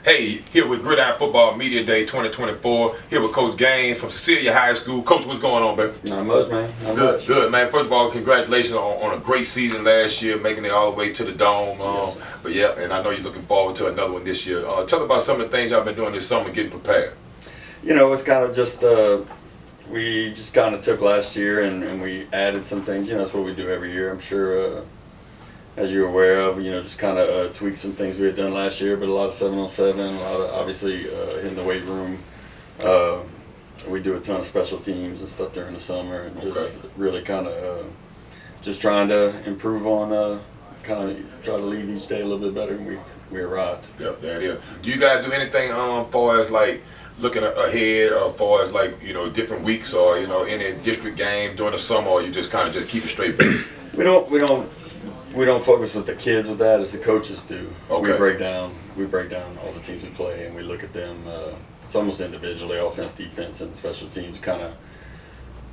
Hey, here with Gridiron Football Media Day 2024. Here with Coach Skains from Cecilia High School. Coach, what's going on, baby? Not much, man. Not Good, much. good, man. First of all, congratulations on a great season last year, making it all the way to the Dome. Yes. But yeah, and I know you're looking forward to another one this year. Tell us about some of the things y'all been doing this summer, getting prepared. You know, it's kind of just we just kind of took last year and we added some things. You know, that's what we do every year. I'm sure, as you're aware of, you know, just kind of tweak some things we had done last year, but a lot of 7-on-7, a lot of obviously hitting the weight room. We do a ton of special teams and stuff during the summer, and just really kind of just trying to improve on kind of try to lead each day a little bit better, and we arrived. Yep, there it is. Do you guys do anything far as like looking ahead, or far as like, you know, different weeks, or you know, any district game during the summer, or you just kind of just keep it straight base? We don't focus with the kids with that as the coaches do. Okay. We break down all the teams we play, and we look at them. It's almost individually, offense, defense, and special teams. Kind of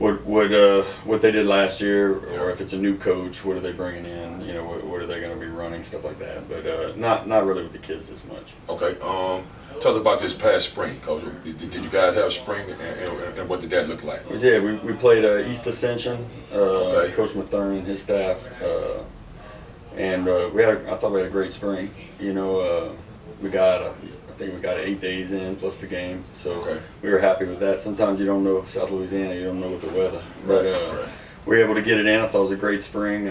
what they did last year, or if it's a new coach, what are they bringing in? You know, what are they going to be running, stuff like that. But not really with the kids as much. Okay. Tell us about this past spring, Coach. Did you guys have spring, and what did that look like? We did. We played East Ascension. Coach Mathern and his staff. And I thought we had a great spring. You know, I think we got 8 days in plus the game, so we were happy with that. Sometimes you don't know South Louisiana, you don't know with the weather, but we were able to get it in. I thought it was a great spring.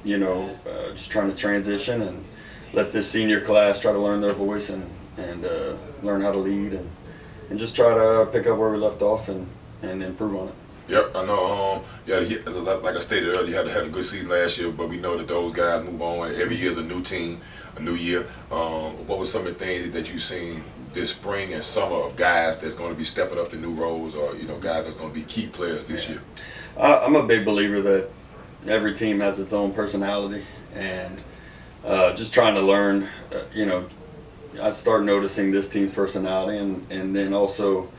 You know, just trying to transition and let this senior class try to learn their voice and learn how to lead and just try to pick up where we left off and improve on it. Yep, I know. Yeah, like I stated earlier, you had a good season last year, but we know that those guys move on. Every year is a new team, a new year. What were some of the things that you've seen this spring and summer of guys that's going to be stepping up to new roles, or you know, guys that's going to be key players this year? I'm a big believer that every team has its own personality, and just trying to learn. You know, I start noticing this team's personality, and then also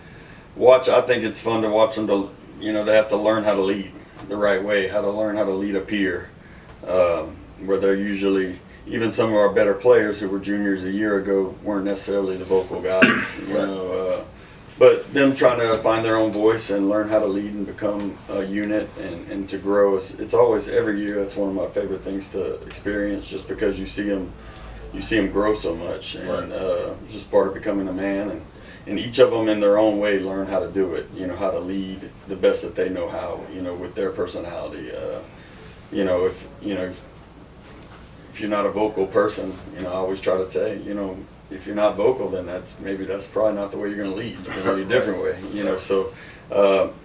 watch. I think it's fun to watch them to. You know, they have to learn how to lead the right way, how to learn how to lead a peer, where they're usually, even some of our better players who were juniors a year ago weren't necessarily the vocal guys, you know, but them trying to find their own voice and learn how to lead and become a unit and to grow. It's always, every year, that's one of my favorite things to experience, just because you see them grow so much, and just part of becoming a man. And each of them in their own way learn how to do it, you know, how to lead the best that they know how, you know, with their personality. You know, if you're not a vocal person, you know, I always try to say, you know, if you're not vocal, then that's probably not the way you're going to lead. You're going to lead a different way, you know. So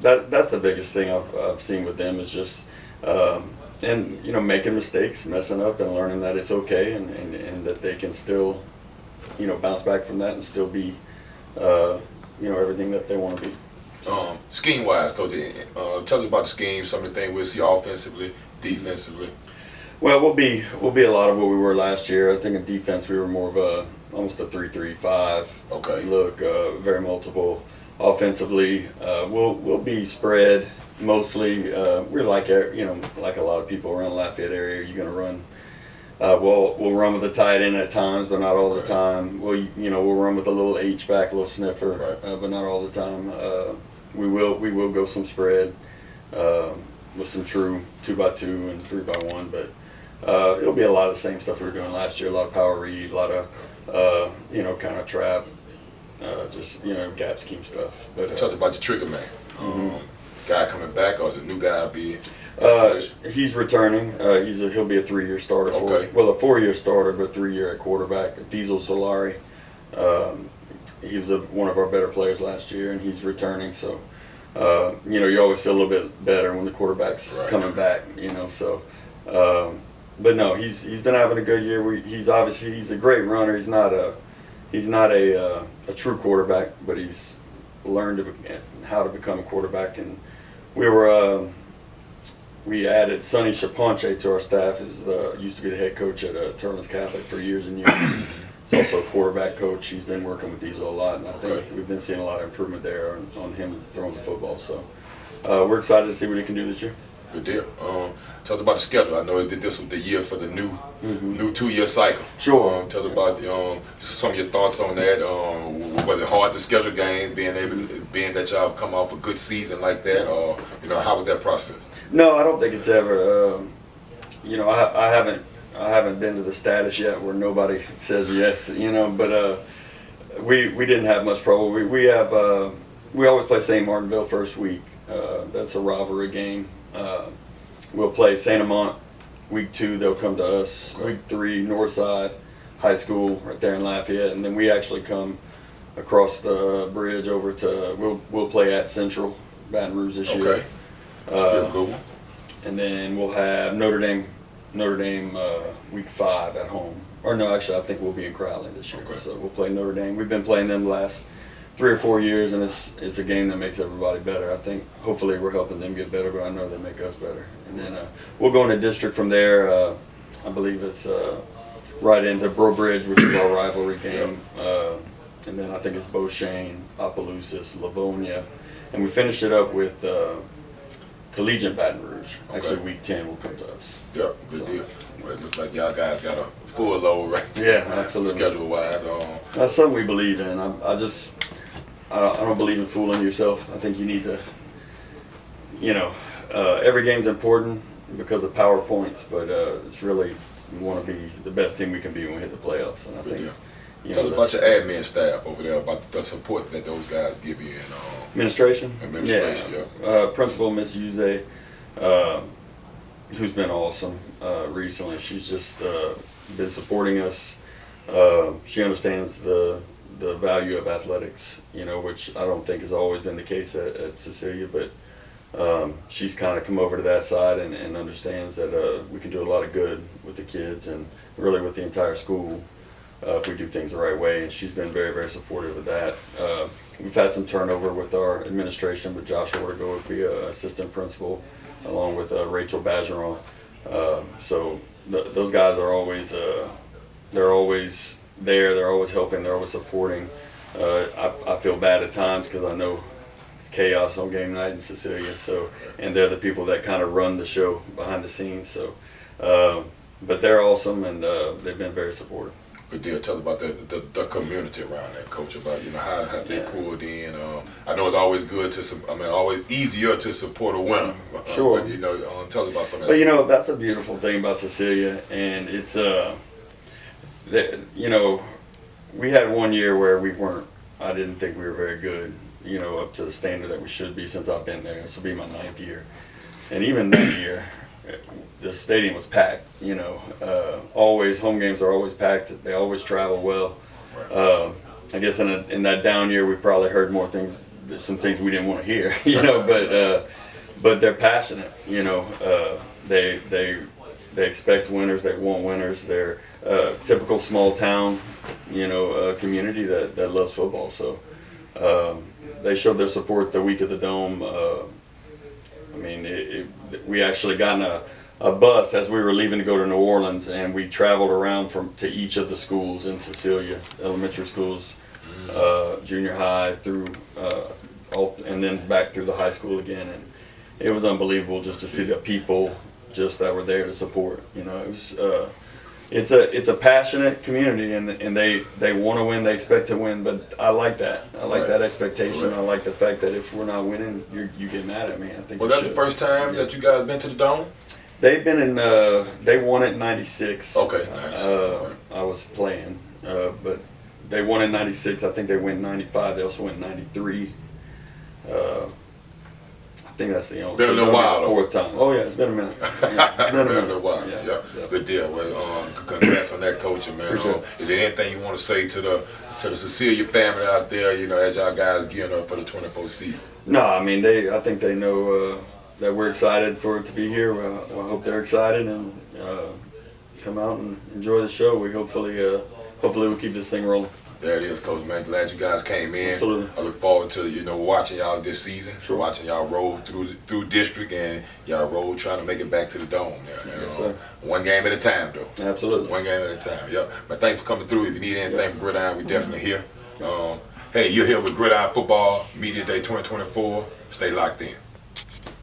that's the biggest thing I've seen with them, is just and you know, making mistakes, messing up, and learning that it's okay, and that they can still, you know, bounce back from that and still be you know, everything that they want to be. Scheme wise, Coach, tell us about the scheme, some of the things we'll see offensively, defensively. Well, we'll be a lot of what we were last year. I think in defense we were more of almost a 3-3-5 look, very multiple. Offensively, we'll be spread mostly. We're like, you know, like a lot of people around the Lafayette area. You're going to run. We'll run with the tight end at times, but not all the time. We'll run with a little H back, a little sniffer, but not all the time. We will go some spread with some true 2x2 and 3x1, but it'll be a lot of the same stuff we were doing last year. A lot of power read, a lot of you know, kind of trap, just, you know, gap scheme stuff. But talk about the trigger man. Guy coming back, or is a new guy be? He's returning. He'll be a 3-year starter. A 4-year starter, but 3-year at quarterback. Diesel Solari. He was one of our better players last year, and he's returning. So, you know, you always feel a little bit better when the quarterback's coming back. You know, so. But no, he's been having a good year. He's a great runner. He's not a true quarterback, but he's learned how to become a quarterback. And we added Sonny Shaponche to our staff. Used to be the head coach at Turner's Catholic for years and years. He's also a quarterback coach. He's been working with Diesel a lot, and I think we've been seeing a lot of improvement there on him throwing the football. So we're excited to see what he can do this year. Good deal. Tell us about the schedule. I know that this was the year for the new 2-year cycle. Sure. Tell us about some of your thoughts on that. Was it hard to schedule games, being that y'all have come off a good season like that, or how was that process? No, I don't think it's ever. I haven't been to the status yet where nobody says yes. But we didn't have much trouble. We always play St. Martinville first week. That's a rivalry game. We'll play St. Amant week 2. They'll come to us. Okay. Week 3, Northside High School right there in Lafayette, and then we actually come across the bridge over to. We'll play at Central Baton Rouge this year. Okay. That's a good one. And then we'll have Notre Dame week 5 at home. Or no, actually, I think we'll be in Crowley this year. Okay. So we'll play Notre Dame. We've been playing them the last 3 or 4 years, and it's a game that makes everybody better. I think hopefully we're helping them get better, but I know they make us better. And then we'll go into district from there. I believe it's right into Bro Bridge, which is our rivalry game. And then I think it's Beauchene, Opelousas, Livonia. And we finish it up with Collegiate Baton Rouge. Actually, Okay. week 10 will come to us. Yep, good deal. Well, it looks like y'all guys got a full load right Yeah, absolutely. schedule-wise. That's something we believe in. I don't believe in fooling yourself. I think you need to, every game's important because of PowerPoints, but it's really, we want to be the best team we can be when we hit the playoffs. And I Good think, deal. Tell us about your admin staff over there, about the support that those guys give you in administration. administration. Principal Miss Yuze, who's been awesome recently. She's just been supporting us. She understands the value of athletics, which I don't think has always been the case at Cecilia, but she's kind of come over to that side and understands that we can do a lot of good with the kids and really with the entire school if we do things the right way, and she's been very, very supportive of that. We've had some turnover with our administration, but Josh Ortego would be an assistant principal along with Rachel Bageron. So those guys are always they're always there, they're always helping, they're always supporting. I feel bad at times because I know it's chaos on game night in Cecilia, and they're the people that kind of run the show behind the scenes. So, but they're awesome, and they've been very supportive. Good deal. Tell us about the community around that, Coach. About how have they pulled in. I know it's always good always easier to support a winner. Sure. But, tell us about some of that. But that's a beautiful thing about Cecilia, and it's we had one year where we weren't. I didn't think we were very good. Up to the standard that we should be since I've been there. This will be my 9th year, and even that year, the stadium was packed. Always home games are always packed. They always travel well. Right. I guess in that down year, we probably heard more things, some things we didn't want to hear. But they're passionate. They expect winners. They want winners. They're typical small town, community that loves football. So they showed their support the week of the Dome. We actually got in a bus as we were leaving to go to New Orleans, and we traveled around to each of the schools in Cecilia, elementary schools, junior high through, and then back through the high school again. And it was unbelievable just to see the people just that were there to support. It was it's a passionate community, and they want to win, they expect to win. But I like that. I like that expectation. Correct. I like the fact that if we're not winning, you get mad at me. I think. Was that the first time that you guys been to the Dome? They've been in. They won it in '96. Okay, nice. I was playing, but they won in '96. I think they went in '95. They also went in '93. I think that's the only. Been a little while, though. Fourth time. Oh yeah, it's been a minute. Been a little while. Yeah. Yeah. Good deal. Well, congrats on that, coaching, man. Is there anything you want to say to the Cecilia family out there? As y'all guys gearing up for the 24th season. No, I think they know that we're excited for it to be here. I hope they're excited and come out and enjoy the show. We hopefully we'll keep this thing rolling. There it is, Coach, man. Glad you guys came in. Absolutely. I look forward to watching y'all this season. Sure. Watching y'all roll through district and y'all roll trying to make it back to the Dome. Yes, sir. One game at a time, though. Absolutely. One game at a time. Yep. But thanks for coming through. If you need anything from Gridiron, we definitely here. Hey, you're here with Gridiron Football Media Day 2024. Stay locked in.